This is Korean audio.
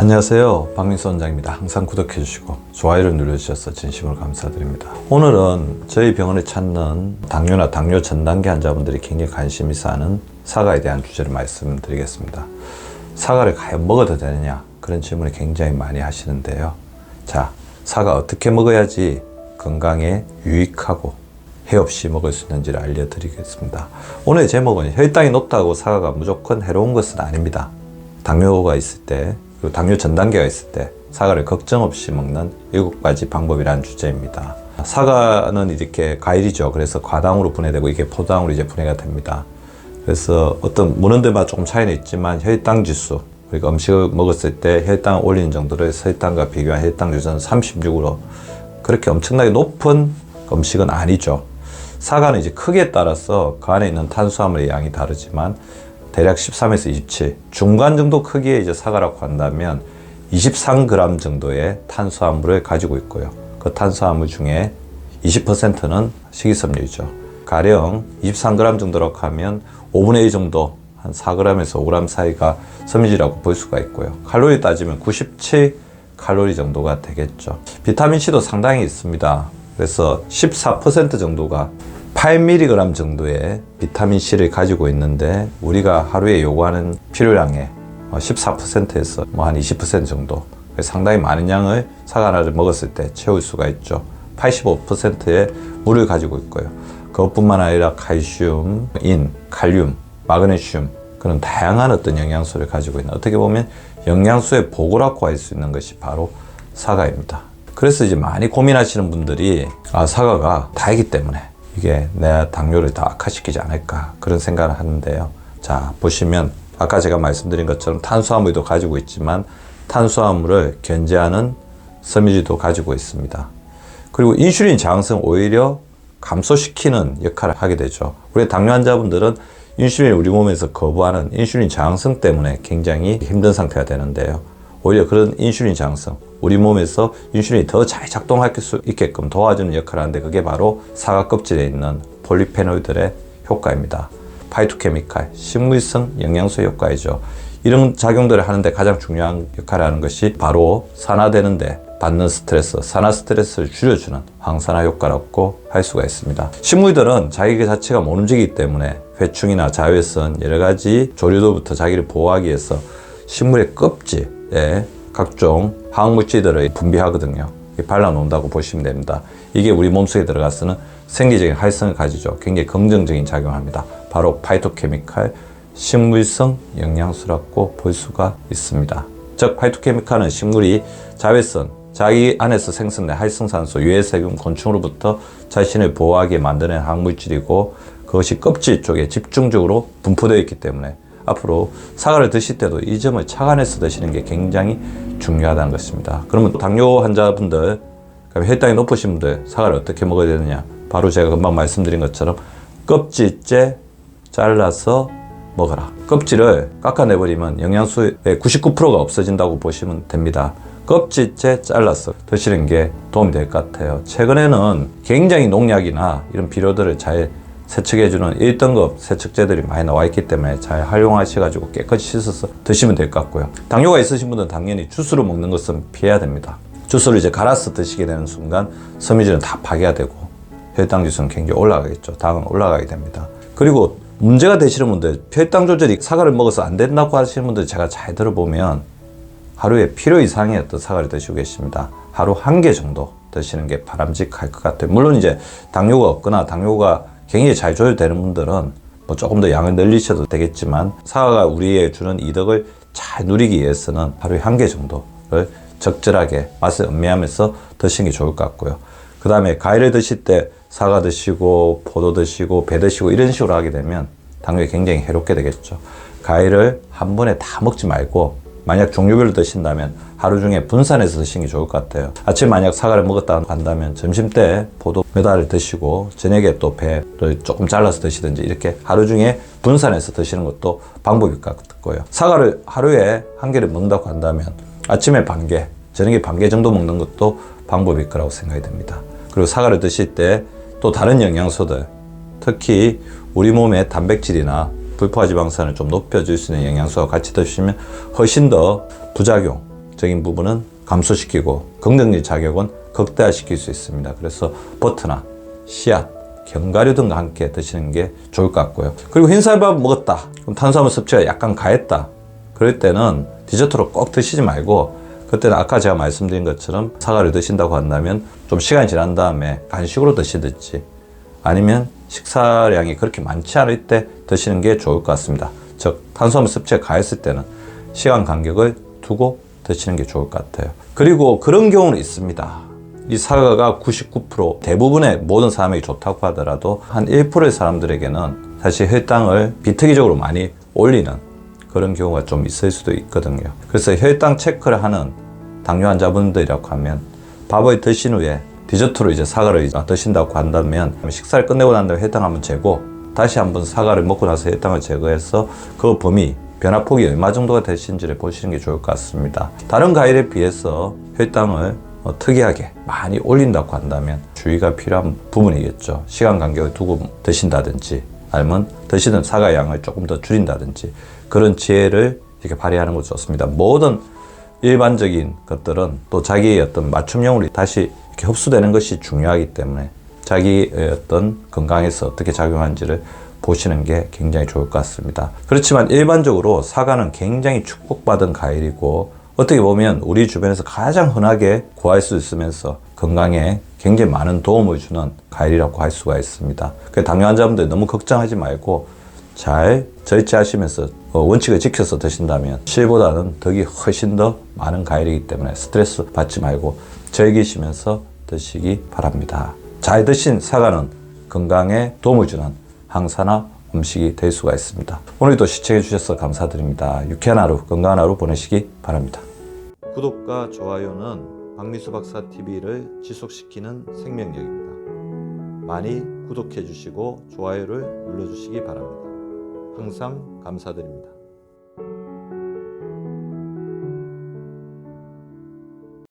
안녕하세요, 박민수 원장입니다. 항상 구독해 주시고 좋아요를 눌러주셔서 진심으로 감사드립니다. 오늘은 저희 병원에 찾는 당뇨나 당뇨 전 단계 환자분들이 굉장히 관심 있어 하는 사과에 대한 주제를 말씀드리겠습니다. 사과를 과연 먹어도 되느냐, 그런 질문을 굉장히 많이 하시는데요. 자, 사과 어떻게 먹어야지 건강에 유익하고 해 없이 먹을 수 있는지를 알려드리겠습니다. 오늘 제목은 혈당이 높다고 사과가 무조건 해로운 것은 아닙니다. 당뇨가 있을 때, 그리고 당뇨 전 단계가 있을 때 사과를 걱정 없이 먹는 7가지 방법이라는 주제입니다. 사과는 이렇게 과일이죠. 그래서 과당으로 분해되고 이게 포당으로 이제 분해가 됩니다. 그래서 어떤 문헌들마다 조금 차이는 있지만 혈당 지수, 그러니까 음식을 먹었을 때 혈당을 올리는 정도를 설탕과 비교한 혈당 지수는 36으로 그렇게 엄청나게 높은 음식은 아니죠. 사과는 이제 크기에 따라서 그 안에 있는 탄수화물의 양이 다르지만 대략 13에서 27 중간 정도 크기의 이제 사과라고 한다면 23g 정도의 탄수화물을 가지고 있고요. 그 탄수화물 중에 20%는 식이섬유이죠. 가령 23g 정도라고 하면 5분의 1 정도, 한 4g에서 5g 사이가 섬유질이라고 볼 수가 있고요. 칼로리 따지면 97 칼로리 정도가 되겠죠. 비타민C도 상당히 있습니다. 그래서 14% 정도가 8mg 정도의 비타민C를 가지고 있는데 우리가 하루에 요구하는 필요량의 14%에서 한 20% 정도, 상당히 많은 양을 사과 하나를 먹었을 때 채울 수가 있죠. 85%의 물을 가지고 있고요. 그것뿐만 아니라 칼슘, 인, 칼륨, 마그네슘, 그런 다양한 어떤 영양소를 가지고 있는, 어떻게 보면 영양소의 보고라고 할 수 있는 것이 바로 사과입니다. 그래서 이제 많이 고민하시는 분들이 사과가 다이기 때문에 이게 내 당뇨를 더 악화시키지 않을까, 그런 생각을 하는데요. 자, 보시면 아까 제가 말씀드린 것처럼 탄수화물도 가지고 있지만 탄수화물을 견제하는 섬유질도 가지고 있습니다. 그리고 인슐린 저항성 오히려 감소시키는 역할을 하게 되죠. 우리 당뇨 환자분들은 인슐린을 우리 몸에서 거부하는 인슐린 저항성 때문에 굉장히 힘든 상태가 되는데요. 오히려 그런 인슐린 저항성, 우리 몸에서 인슐린이 더 잘 작동할 수 있게끔 도와주는 역할을 하는데 그게 바로 사과 껍질에 있는 폴리페놀들의 효과입니다. 파이토케미칼, 식물성 영양소 효과이죠. 이런 작용들을 하는데 가장 중요한 역할을 하는 것이 바로 산화되는데 받는 스트레스, 산화 스트레스를 줄여주는 항산화 효과라고 할 수가 있습니다. 식물들은 자기 자체가 못 움직이기 때문에 회충이나 자외선, 여러 가지 조류로부터 자기를 보호하기 위해서 식물의 껍질에 각종 화학물질들을 분비하거든요. 발라놓는다고 보시면 됩니다. 이게 우리 몸속에 들어가서는 생리적인 활성을 가지죠. 굉장히 긍정적인 작용을 합니다. 바로 파이토케미칼, 식물성 영양소라고 볼 수가 있습니다. 즉 파이토케미칼은 식물이 자외선, 자기 안에서 생성된 활성산소, 유해세균, 곤충으로부터 자신을 보호하게 만드는 화학물질이고 그것이 껍질 쪽에 집중적으로 분포되어 있기 때문에 앞으로 사과를 드실 때도 이 점을 착안해서 드시는 게 굉장히 중요하다는 것입니다. 그러면 당뇨 환자분들, 혈당이 높으신 분들 사과를 어떻게 먹어야 되느냐? 바로 제가 금방 말씀드린 것처럼 껍질째 잘라서 먹어라. 껍질을 깎아내버리면 영양소의 99%가 없어진다고 보시면 됩니다. 껍질째 잘라서 드시는 게 도움이 될 것 같아요. 최근에는 굉장히 농약이나 이런 비료들을 잘 세척해주는 1등급 세척제들이 많이 나와 있기 때문에 잘 활용하셔가지고 깨끗이 씻어서 드시면 될 것 같고요. 당뇨가 있으신 분들은 당연히 주스로 먹는 것은 피해야 됩니다. 주스를 이제 갈아서 드시게 되는 순간 섬유질은 다 파괴가 되고 혈당 지수는 굉장히 올라가겠죠. 당은 올라가게 됩니다. 그리고 문제가 되시는 분들, 혈당 조절이 사과를 먹어서 안 된다고 하시는 분들 제가 잘 들어보면 하루에 필요 이상의 어떤 사과를 드시고 계십니다. 하루 1개 정도 드시는 게 바람직할 것 같아요. 물론 이제 당뇨가 없거나 당뇨가 굉장히 잘 조절되는 분들은 조금 더 양을 늘리셔도 되겠지만 사과가 우리에게 주는 이득을 잘 누리기 위해서는 하루에 1개 정도를 적절하게 맛을 음미하면서 드시는 게 좋을 것 같고요. 그 다음에 과일을 드실 때 사과 드시고 포도 드시고 배 드시고 이런 식으로 하게 되면 당뇨에 굉장히 해롭게 되겠죠. 과일을 한 번에 다 먹지 말고 만약 종류별로 드신다면 하루 중에 분산해서 드시는 게 좋을 것 같아요. 아침에 만약 사과를 먹었다 한다면 점심 때 포도 몇 알을 드시고 저녁에 또 배를 조금 잘라서 드시든지 이렇게 하루 중에 분산해서 드시는 것도 방법일 것 같고요. 사과를 하루에 1개를 먹는다고 한다면 아침에 1개, 저녁에 1개 정도 먹는 것도 방법일 거라고 생각이 됩니다. 그리고 사과를 드실 때 또 다른 영양소들, 특히 우리 몸의 단백질이나 불포화지방산을 좀 높여줄 수 있는 영양소와 같이 드시면 훨씬 더 부작용, 부정적인 부분은 감소시키고 긍정적인 작용은 극대화시킬 수 있습니다. 그래서 버터나 씨앗, 견과류 등과 함께 드시는 게 좋을 것 같고요. 그리고 흰쌀밥 먹었다. 그럼 탄수화물 섭취가 약간 가했다. 그럴 때는 디저트로 꼭 드시지 말고 그때는 아까 제가 말씀드린 것처럼 사과를 드신다고 한다면 좀 시간이 지난 다음에 간식으로 드시든지 아니면 식사량이 그렇게 많지 않을 때 드시는 게 좋을 것 같습니다. 즉 탄수화물 섭취가 가했을 때는 시간 간격을 두고 드시는 게 좋을 것 같아요. 그리고 그런 경우는 있습니다. 이 사과가 99% 대부분의 모든 사람에게 좋다고 하더라도 한 1%의 사람들에게는 사실 혈당을 비특이적으로 많이 올리는 그런 경우가 좀 있을 수도 있거든요. 그래서 혈당 체크를 하는 당뇨 환자분들이라고 하면 밥을 드신 후에 디저트로 이제 사과를 드신다고 한다면 식사를 끝내고 난 다음에 혈당 한번 재고 다시 한번 사과를 먹고 나서 혈당을 제거해서 그 범위 변화폭이 얼마 정도가 되시는지를 보시는 게 좋을 것 같습니다. 다른 과일에 비해서 혈당을 특이하게 많이 올린다고 한다면 주의가 필요한 부분이겠죠. 시간 간격을 두고 드신다든지 아니면 드시는 사과 양을 조금 더 줄인다든지 그런 지혜를 이렇게 발휘하는 것도 좋습니다. 모든 일반적인 것들은 또 자기의 어떤 맞춤형으로 다시 이렇게 흡수되는 것이 중요하기 때문에 자기의 어떤 건강에서 어떻게 작용하는지를 보시는 게 굉장히 좋을 것 같습니다. 그렇지만 일반적으로 사과는 굉장히 축복받은 과일이고 어떻게 보면 우리 주변에서 가장 흔하게 구할 수 있으면서 건강에 굉장히 많은 도움을 주는 과일이라고 할 수가 있습니다. 당뇨 환자분들 너무 걱정하지 말고 잘 절제하시면서 원칙을 지켜서 드신다면 실보다는 덕이 훨씬 더 많은 과일이기 때문에 스트레스 받지 말고 즐기시면서 드시기 바랍니다. 잘 드신 사과는 건강에 도움을 주는 항산화 음식이 될 수가 있습니다. 오늘도 시청해 주셔서 감사드립니다. 유쾌한 하루, 건강한 하루 보내시기 바랍니다. 구독과 좋아요는 박미수 박사 TV를 지속시키는 생명력입니다. 많이 구독해 주시고 좋아요를 눌러 주시기 바랍니다. 항상 감사드립니다.